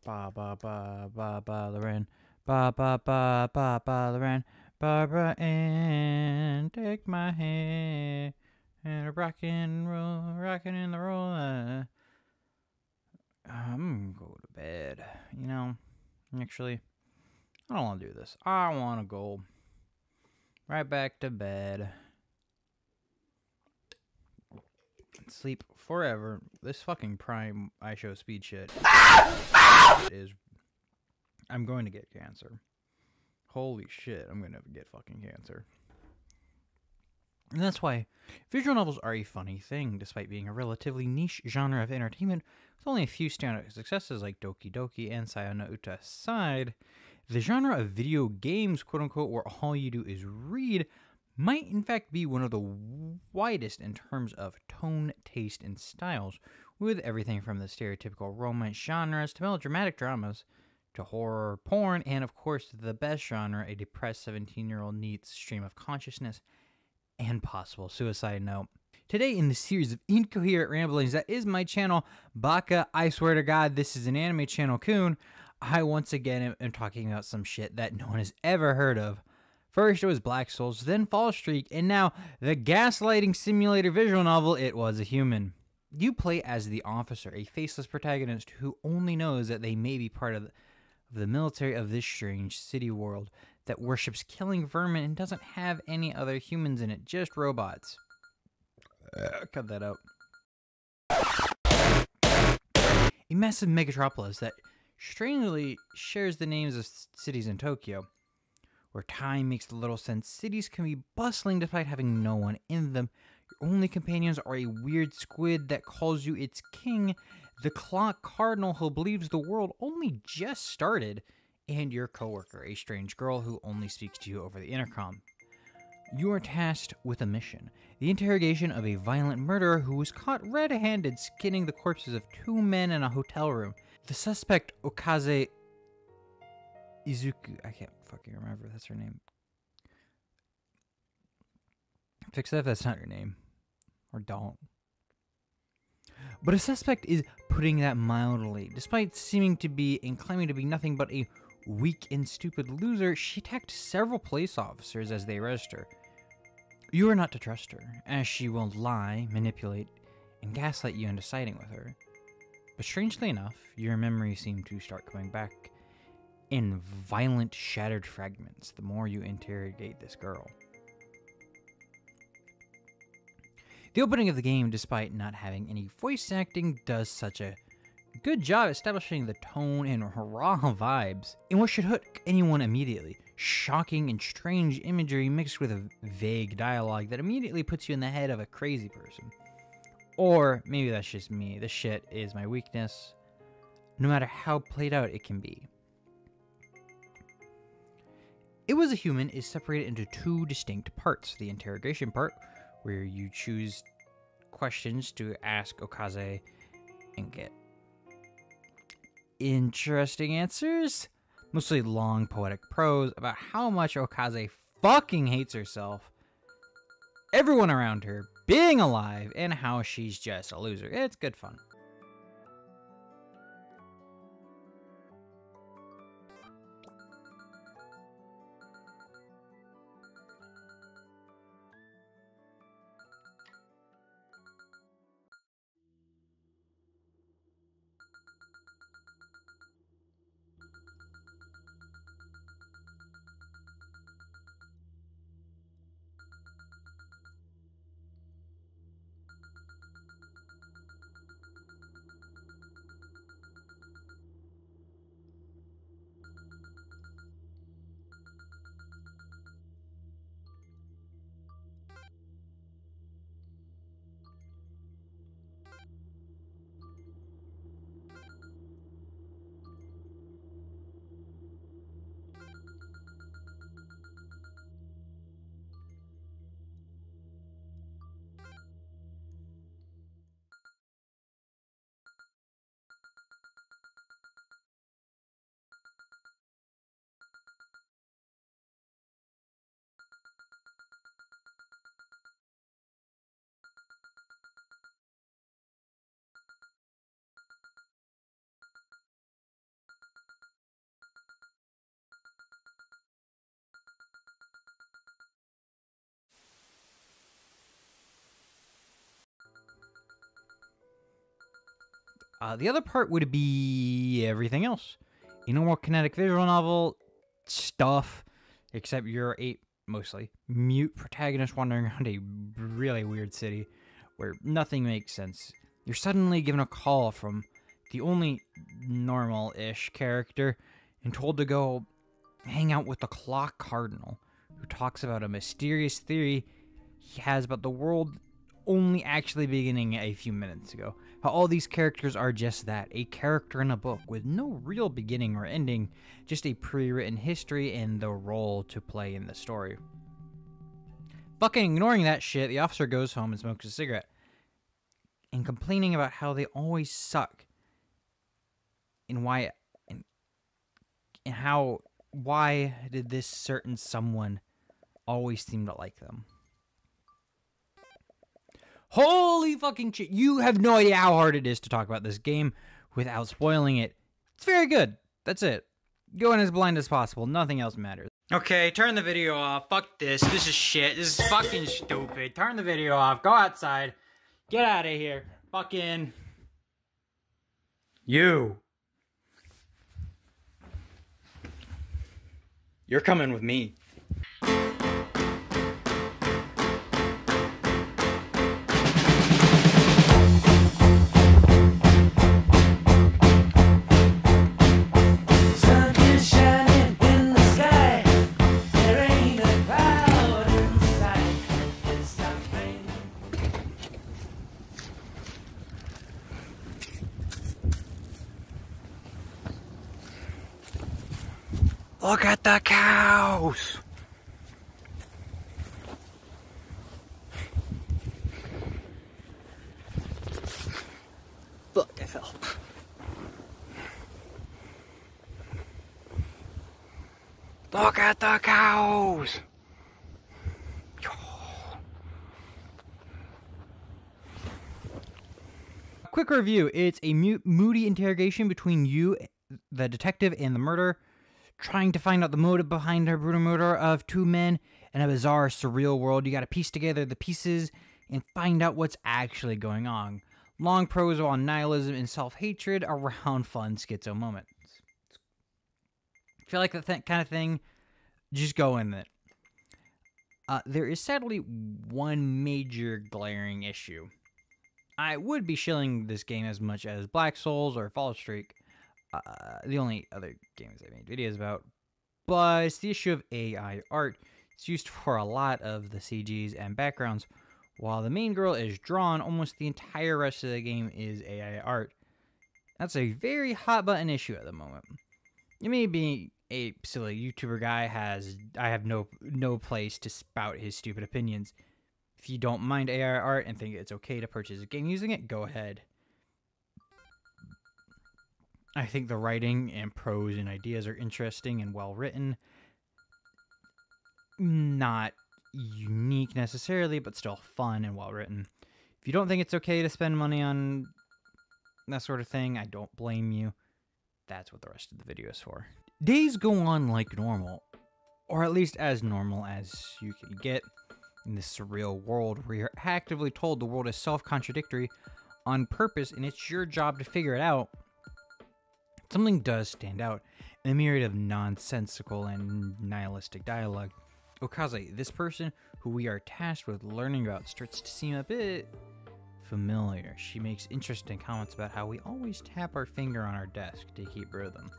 Ba ba ba ba ba Loren. Ba ba ba ba ba Loren. Barbara Ann, take my hand. And a rockin' roll, rockin' in the roll. I'm gonna go to bed. You know, actually, I don't want to do this. I want to go right back to bed and sleep forever. This fucking prime iShow speed shit is. I'm going to get cancer. Holy shit, I'm gonna get fucking cancer. And that's why visual novels are a funny thing, despite being a relatively niche genre of entertainment with only a few standout successes like Doki Doki and Sayonara Uta aside. The genre of video games, quote-unquote, where all you do is read, might in fact be one of the widest in terms of tone, taste, and styles, with everything from the stereotypical romance genres to melodramatic dramas, to horror, porn, and of course the best genre, a depressed 17-year-old needs stream of consciousness and possible suicide note. Today in the series of incoherent ramblings that is my channel, Baka, I swear to God, this is an anime channel, Kun, I once again am talking about some shit that no one has ever heard of. First it was Black Souls, then Fall Streak, and now the gaslighting simulator visual novel, It Was a Human. You play as the officer, a faceless protagonist who only knows that they may be part of the military of this strange city world that worships killing vermin and doesn't have any other humans in it, just robots. Cut that out. A massive megatropolis that strangely shares the names of cities in Tokyo. Where time makes little sense, cities can be bustling despite having no one in them. Your only companions are a weird squid that calls you its king, the clock cardinal who believes the world only just started, and your coworker, a strange girl who only speaks to you over the intercom. You are tasked with a mission, the interrogation of a violent murderer who was caught red-handed skinning the corpses of two men in a hotel room. The suspect, Okaze Izuku, I can't fucking remember if that's her name. Fix that if that's not your name. Or don't. But a suspect is putting that mildly. Despite seeming to be and claiming to be nothing but a weak and stupid loser, she attacked several police officers as they arrested her. You are not to trust her, as she will lie, manipulate, and gaslight you into siding with her. But strangely enough, your memories seem to start coming back in violent, shattered fragments the more you interrogate this girl. The opening of the game, despite not having any voice acting, does such a good job establishing the tone and raw vibes in what should hook anyone immediately. Shocking and strange imagery mixed with a vague dialogue that immediately puts you in the head of a crazy person. Or maybe that's just me. This shit is my weakness, no matter how played out it can be. It Was a Human is separated into two distinct parts. The interrogation part, where you choose questions to ask Okaze and get interesting answers. Mostly long poetic prose about how much Okaze fucking hates herself, everyone around her, being alive, and how she's just a loser. It's good fun. The other part would be everything else. A normal kinetic visual novel stuff, except you're a mostly mute protagonist wandering around a really weird city where nothing makes sense. You're suddenly given a call from the only normal-ish character and told to go hang out with the Clock Cardinal, who talks about a mysterious theory he has about the world only actually beginning a few minutes ago. How all these characters are just that, a character in a book with no real beginning or ending, just a pre-written history and the role to play in the story. Fucking ignoring that shit, the officer goes home and smokes a cigarette, and complaining about how they always suck, and why did this certain someone always seem to like them. Holy fucking shit. You have no idea how hard it is to talk about this game without spoiling it. It's very good. That's it. Go in as blind as possible. Nothing else matters. Okay, turn the video off. Fuck this. This is shit. This is fucking stupid. Turn the video off. Go outside. Get out of here. Fucking... You. You're coming with me. Look at the cows! Fuck, I fell. Look at the cows! Quick review. It's a moody interrogation between you, the detective, and the murderer, trying to find out the motive behind her brutal murder of two men in a bizarre, surreal world. You gotta piece together the pieces and find out what's actually going on. Long prose on nihilism and self-hatred around fun schizo moments. If you like that kind of thing, just go in it. There is sadly one major glaring issue. I would be shilling this game as much as Black Souls or Fall Streak, the only other games I made videos about, but it's the issue of AI art. It's used for a lot of the CGs and backgrounds. While the main girl is drawn, almost the entire rest of the game is AI art. That's a very hot button issue at the moment. You may be a silly YouTuber guy, I have no place to spout his stupid opinions. If you don't mind AI art and think it's okay to purchase a game using it, go ahead. I think the writing and prose and ideas are interesting and well written. Not unique necessarily, but still fun and well written. If you don't think it's okay to spend money on that sort of thing, I don't blame you. That's what the rest of the video is for. Days go on like normal, or at least as normal as you can get in this surreal world where you're actively told the world is self-contradictory on purpose, and it's your job to figure it out. Something does stand out in a myriad of nonsensical and nihilistic dialogue. Okaze, this person who we are tasked with learning about, starts to seem a bit familiar. She makes interesting comments about how we always tap our finger on our desk to keep rhythm.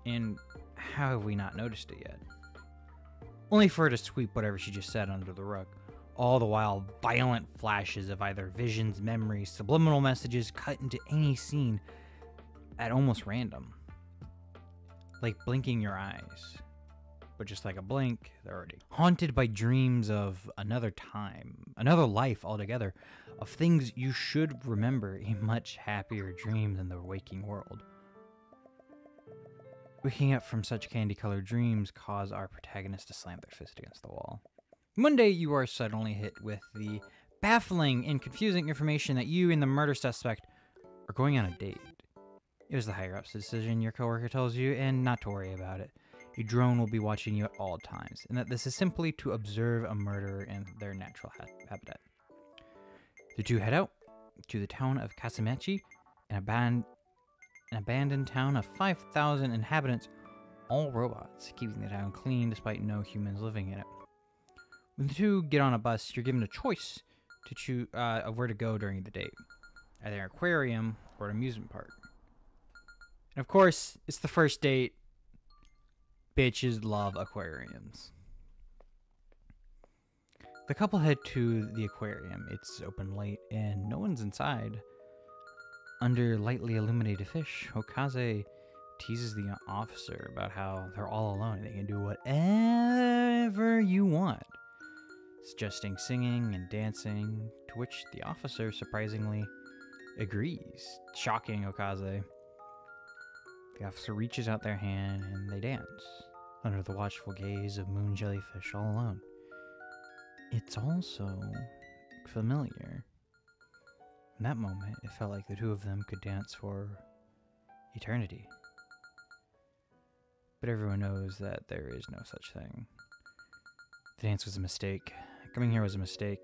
And how have we not noticed it yet? Only for her to sweep whatever she just said under the rug. All the while, violent flashes of either visions, memories, subliminal messages cut into any scene at almost random. Like blinking your eyes. But just like a blink, they're already haunted by dreams of another time, another life altogether, of things you should remember, a much happier dream than the waking world. Waking up from such candy-colored dreams cause our protagonist to slam their fist against the wall. One day you are suddenly hit with the baffling and confusing information that you and the murder suspect are going on a date. It was the higher-up's decision, your coworker tells you, and not to worry about it. A drone will be watching you at all times, and that this is simply to observe a murderer in their natural habitat. The two head out to the town of Kasamachi, An abandoned town of 5,000 inhabitants, all robots, keeping the town clean despite no humans living in it. When the two get on a bus, you're given a choice to choose of where to go during the date. Either an aquarium or an amusement park. And of course, it's the first date. Bitches love aquariums. The couple head to the aquarium. It's open late and no one's inside. Under lightly illuminated fish, Okaze teases the officer about how they're all alone and they can do whatever you want, suggesting singing and dancing, to which the officer surprisingly agrees, shocking Okaze. The officer reaches out their hand and they dance, under the watchful gaze of moon jellyfish all alone. It's also familiar. In that moment, it felt like the two of them could dance for eternity. But everyone knows that there is no such thing. The dance was a mistake. Coming here was a mistake.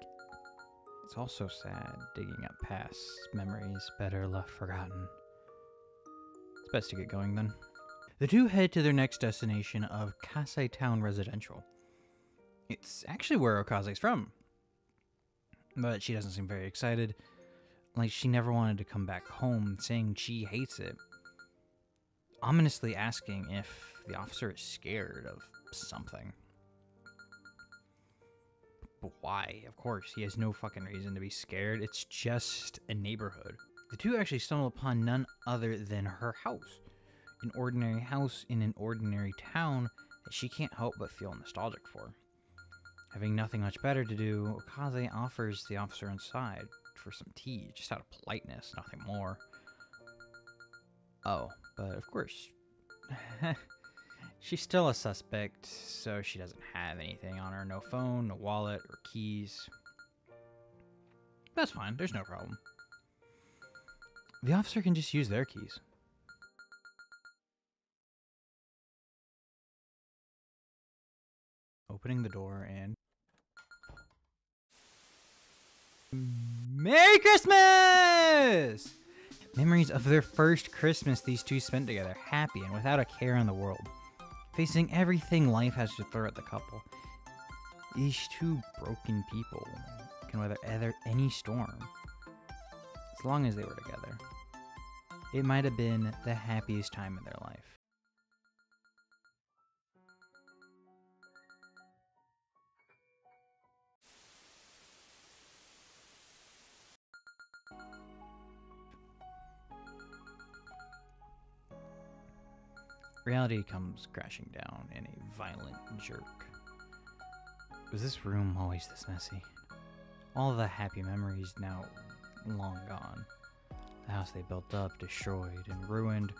It's also sad digging up past memories better left forgotten. It's best to get going then. The two head to their next destination of Kasei Town Residential. It's actually where Okaze's from. But she doesn't seem very excited. Like she never wanted to come back home, saying she hates it. Ominously asking if the officer is scared of something. But why? Of course, he has no fucking reason to be scared. It's just a neighborhood. The two actually stumble upon none other than her house. An ordinary house in an ordinary town that she can't help but feel nostalgic for. Having nothing much better to do, Okaze offers the officer inside for some tea, just out of politeness, nothing more. Oh, but of course, she's still a suspect, so she doesn't have anything on her. No phone, no wallet, or keys. That's fine, there's no problem. The officer can just use their keys. Opening the door and... Merry Christmas! Memories of their first Christmas these two spent together, happy and without a care in the world. Facing everything life has to throw at the couple. These two broken people can weather any storm, as long as they were together. It might have been the happiest time in their life. Reality comes crashing down in a violent jerk. Was this room always this messy? All the happy memories now long gone. The house they built up, destroyed and ruined.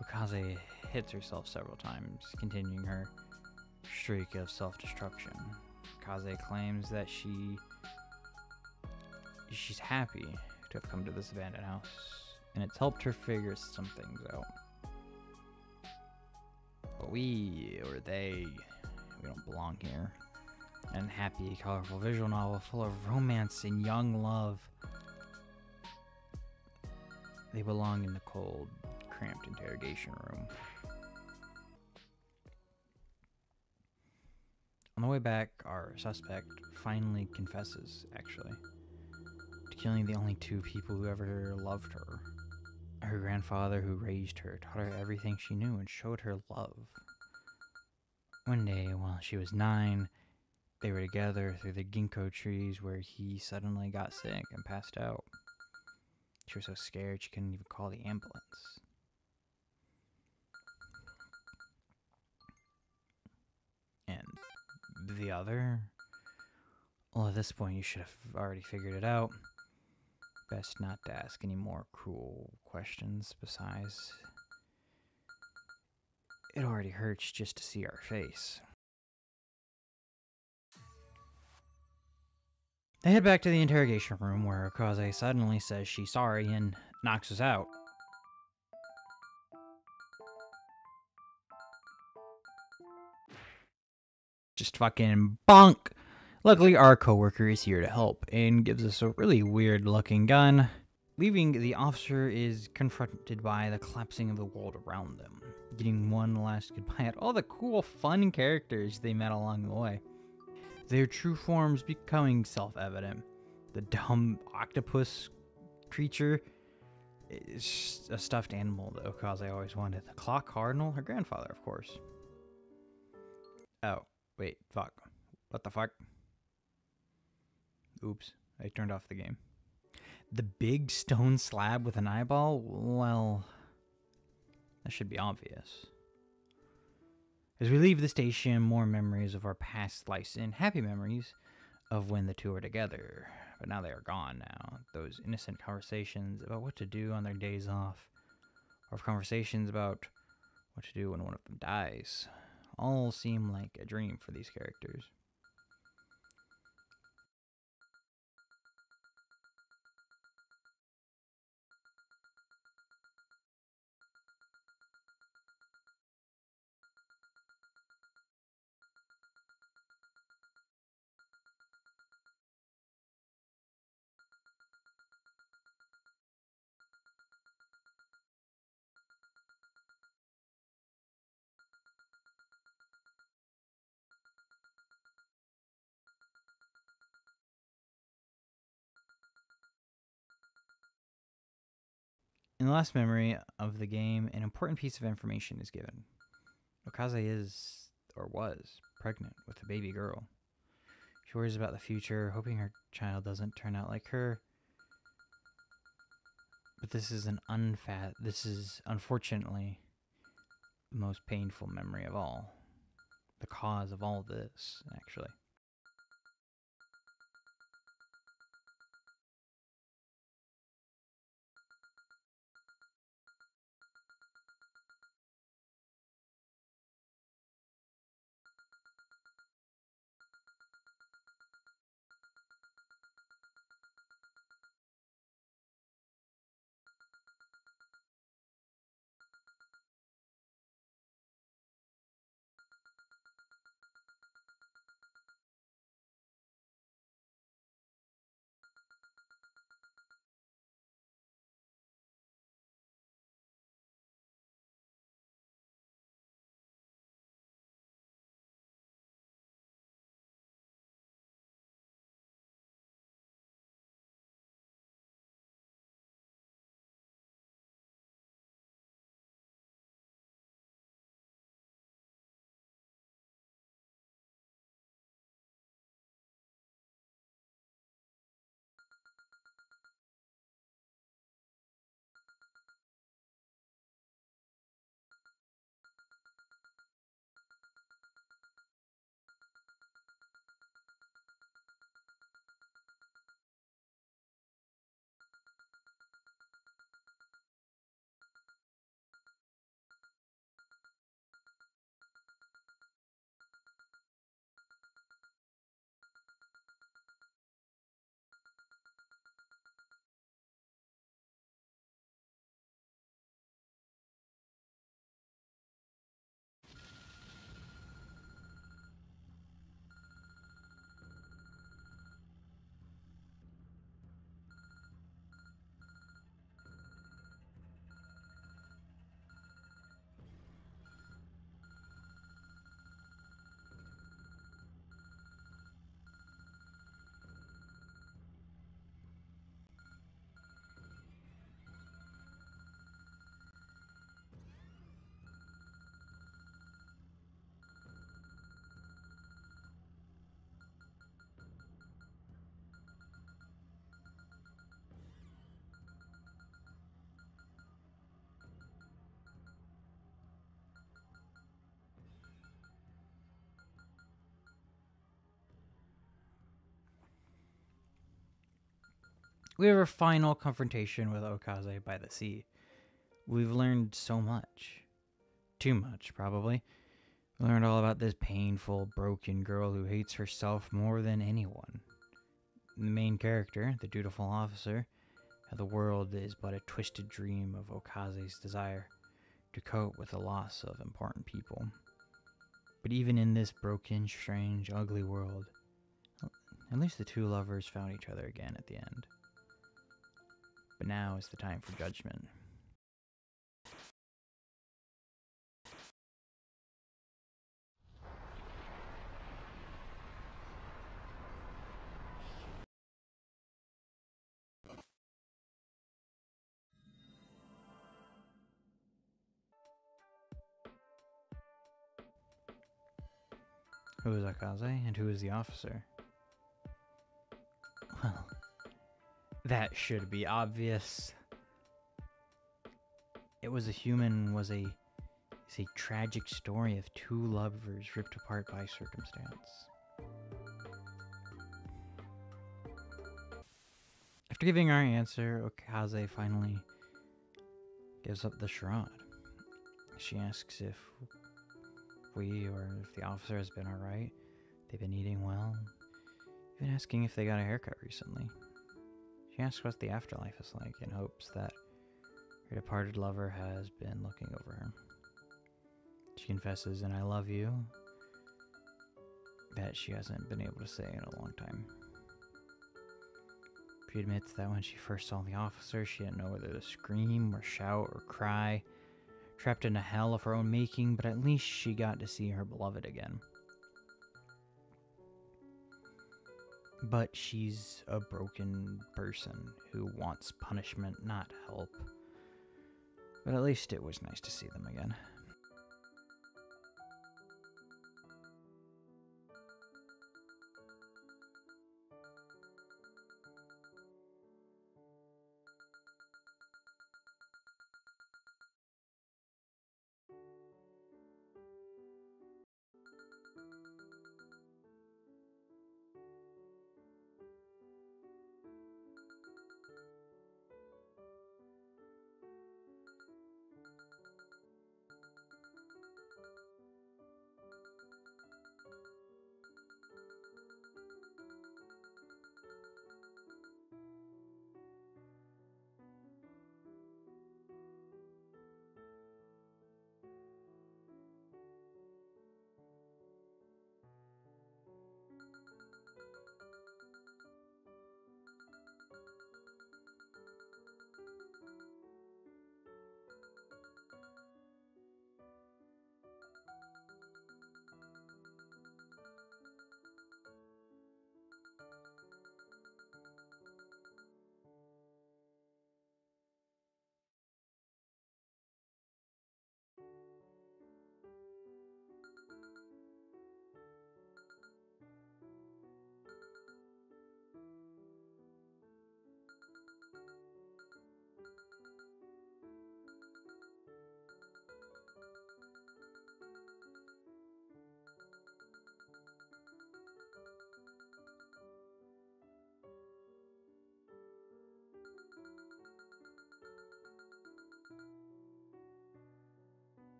Okaze hits herself several times, continuing her streak of self-destruction. Okaze claims that she's happy to have come to this abandoned house, and it's helped her figure some things out. But we, or they, we don't belong here. An happy, colorful visual novel full of romance and young love. They belong in the cold, cramped interrogation room. On the way back, our suspect finally confesses, actually, to killing the only two people who ever loved her. Her grandfather who raised her, taught her everything she knew, and showed her love. One day, while she was 9, they were together through the ginkgo trees where he suddenly got sick and passed out. She was so scared she couldn't even call the ambulance. And the other? Well, at this point you should have already figured it out. Best not to ask any more cruel questions. Besides, it already hurts just to see our face. They head back to the interrogation room where Okaze suddenly says she's sorry and knocks us out. Just fucking bonk! Luckily, our coworker is here to help and gives us a really weird looking gun. Leaving, the officer is confronted by the collapsing of the world around them, getting one last goodbye at all the cool, fun characters they met along the way. Their true forms becoming self-evident. The dumb octopus creature is a stuffed animal that Okaze always wanted. The clock cardinal, her grandfather, of course. Oh, wait, fuck. What the fuck? Oops, I turned off the game. The big stone slab with an eyeball? Well, that should be obvious. As we leave the station, more memories of our past lives and happy memories of when the two were together. But now they are gone now. Those innocent conversations about what to do on their days off, or conversations about what to do when one of them dies, all seem like a dream for these characters. In the last memory of the game, an important piece of information is given. Okaze is, or was, pregnant with a baby girl. She worries about the future, hoping her child doesn't turn out like her. But this is unfortunately the most painful memory of all. The cause of all this, actually. We have our final confrontation with Okaze by the sea. We've learned so much. Too much, probably. We learned all about this painful, broken girl who hates herself more than anyone. The main character, the dutiful officer, how the world is but a twisted dream of Okaze's desire to cope with the loss of important people. But even in this broken, strange, ugly world, at least the two lovers found each other again at the end. But now is the time for judgment. Who is Akaze and who is the officer? Well, that should be obvious. It was a human was a is a tragic story of two lovers ripped apart by circumstance. After giving our answer, Okaze finally gives up the charade. She asks if the officer has been alright, they've been eating well, even asking if they got a haircut recently. She asks what the afterlife is like in hopes that her departed lover has been looking over her. She confesses an "I love you" that she hasn't been able to say in a long time. She admits that when she first saw the officer, she didn't know whether to scream or shout or cry, trapped in a hell of her own making, but at least she got to see her beloved again. But she's a broken person who wants punishment, not help. But at least it was nice to see them again.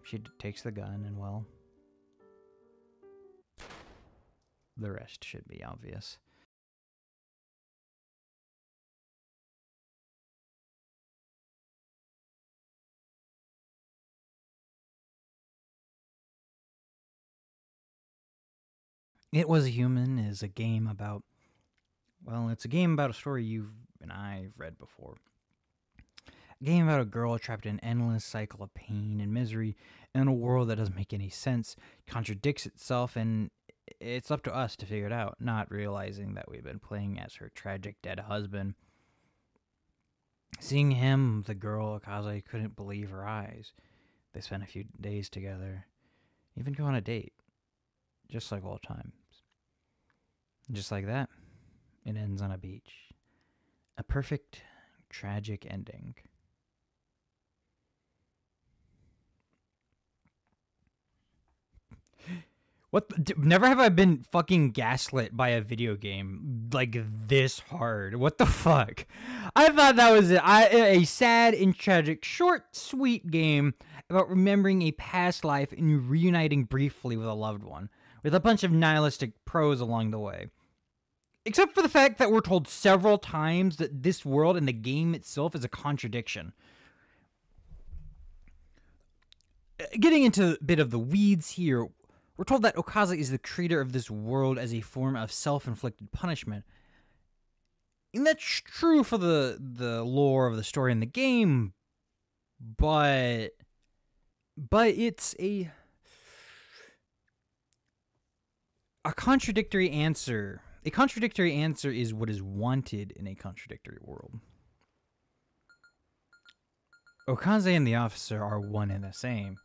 She takes the gun and, well, the rest should be obvious. It Was a Human is a game about, well, it's a game about a story you and I've read before. A game about a girl trapped in an endless cycle of pain and misery in a world that doesn't make any sense, contradicts itself, and it's up to us to figure it out, not realizing that we've been playing as her tragic dead husband. Seeing him, the girl, Akaze, couldn't believe her eyes. They spent a few days together, even go on a date, just like old times. Just like that, it ends on a beach. A perfect, tragic ending. Never have I been fucking gaslit by a video game like this hard. What the fuck? I thought that was a sad and tragic, short, sweet game about remembering a past life and reuniting briefly with a loved one, with a bunch of nihilistic prose along the way. Except for the fact that we're told several times that this world and the game itself is a contradiction. Getting into a bit of the weeds here, we're told that Okaze is the creator of this world as a form of self-inflicted punishment. And that's true for the lore of the story in the game, but it's a contradictory answer. A contradictory answer is what is wanted in a contradictory world. Okaze and the officer are one and the same.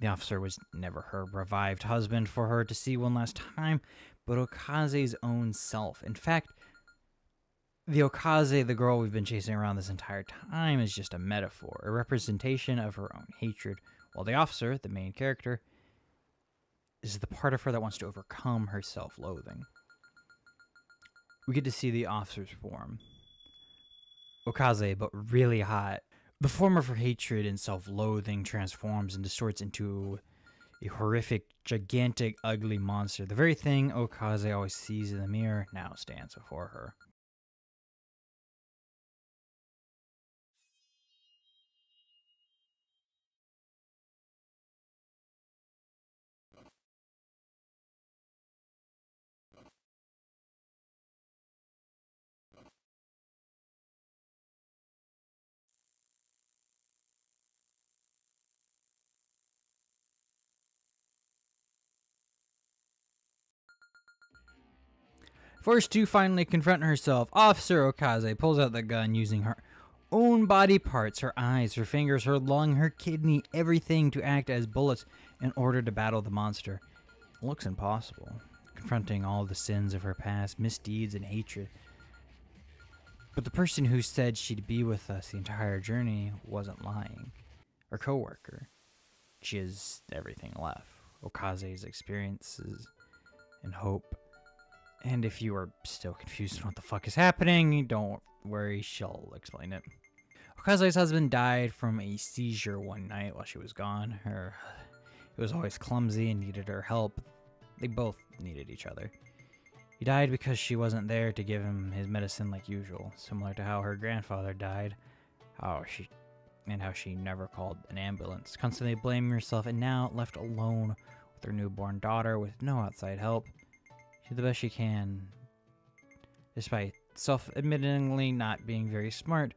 The officer was never her revived husband for her to see one last time, but Okaze's own self. In fact, the Okaze, the girl we've been chasing around this entire time, is just a metaphor, a representation of her own hatred, while the officer, the main character, is the part of her that wants to overcome her self-loathing. We get to see the officer's form. Okaze, but really hot. The form of her hatred and self-loathing transforms and distorts into a horrific, gigantic, ugly monster. The very thing Okaze always sees in the mirror now stands before her. Forced to finally confront herself, Officer Okaze pulls out the gun using her own body parts, her eyes, her fingers, her lung, her kidney, everything to act as bullets in order to battle the monster. It looks impossible, confronting all the sins of her past, misdeeds, and hatred. But the person who said she'd be with us the entire journey wasn't lying. Her co-worker. She has everything left. Okaze's experiences and hope. And if you are still confused on what the fuck is happening, don't worry, she'll explain it. Okaze's husband died from a seizure one night while she was gone. He was always clumsy and needed her help. They both needed each other. He died because she wasn't there to give him his medicine like usual, similar to how her grandfather died, how she never called an ambulance, constantly blaming herself, and now left alone with her newborn daughter with no outside help. She did the best she can, despite self-admittingly not being very smart.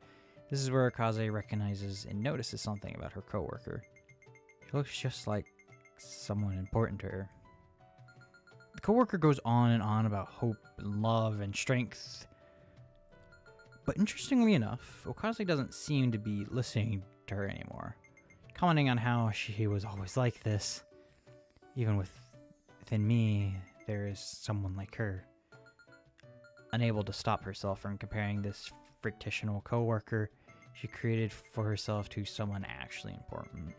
This is where Okaze recognizes and notices something about her coworker. She looks just like someone important to her. The coworker goes on and on about hope and love and strength. But interestingly enough, Okaze doesn't seem to be listening to her anymore, commenting on how she was always like this. Even within me, there is someone like her. Unable to stop herself from comparing this fictional coworker she created for herself to someone actually important.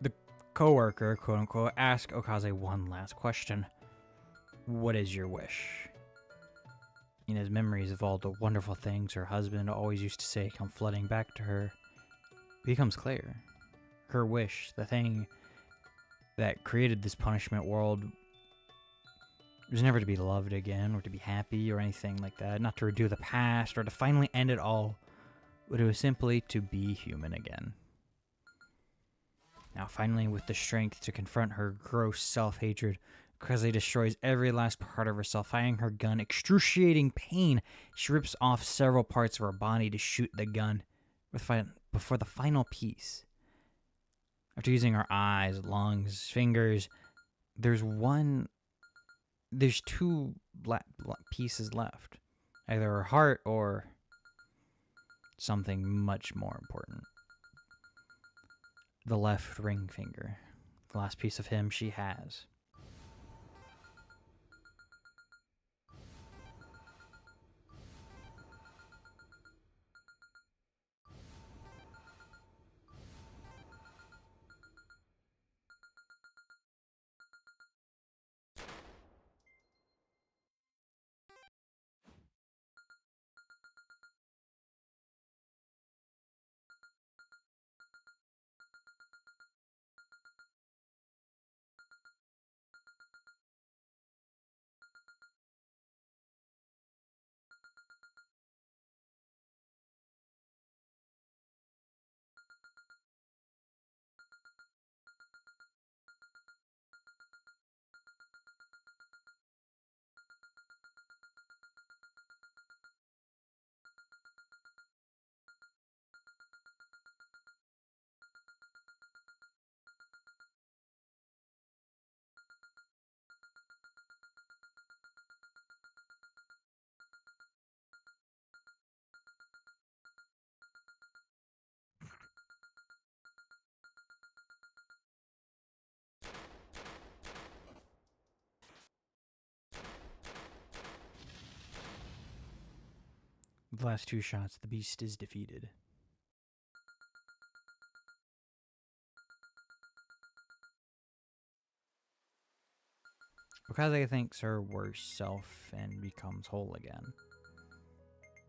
The coworker, quote unquote, asks Okaze one last question. What is your wish? In his memories of all the wonderful things her husband always used to say come flooding back to her, it becomes clear. Her wish, the thing that created this punishment world, was never to be loved again, or to be happy, or anything like that. Not to redo the past, or to finally end it all, but it was simply to be human again. Now, finally, with the strength to confront her gross self-hatred, Okaze destroys every last part of herself, firing her gun. Excruciating pain, she rips off several parts of her body to shoot the gun before the final piece. After using her eyes, lungs, fingers, there's two pieces left. Either her heart or something much more important. The left ring finger. The last piece of him she has. With the last 2 shots, the beast is defeated. Okaze thanks her worst self and becomes whole again.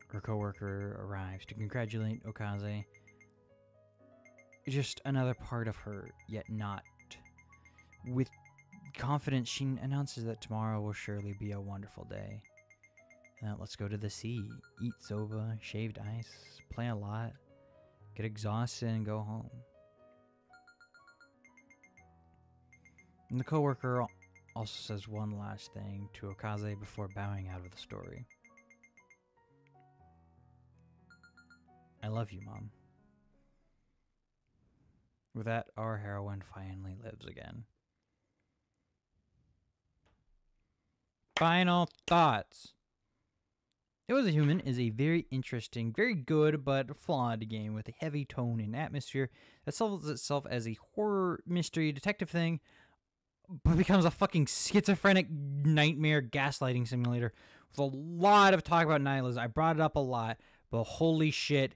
Her coworker arrives to congratulate Okaze. Just another part of her, yet not. With confidence, she announces that tomorrow will surely be a wonderful day. Let's go to the sea, eat soba, shaved ice, play a lot, get exhausted, and go home. And the coworker also says one last thing to Okaze before bowing out of the story. I love you, Mom. With that, our heroine finally lives again. Final thoughts. It Was a Human is a very interesting, very good, but flawed game with a heavy tone and atmosphere that sells itself as a horror, mystery, detective thing, but becomes a fucking schizophrenic nightmare gaslighting simulator with a lot of talk about nihilism. I brought it up a lot, but holy shit,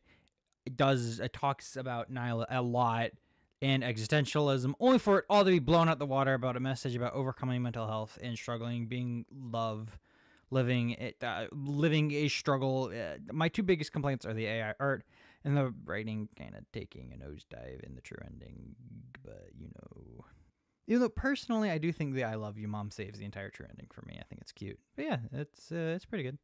it talks about nihilism a lot and existentialism, only for it all to be blown out the water about a message about overcoming mental health and struggling, being love. Living a struggle. My 2 biggest complaints are the AI art and the writing kind of taking a nosedive in the true ending. But, you know. Even though personally I do think the I love you mom saves the entire true ending for me. I think it's cute. But yeah, it's pretty good.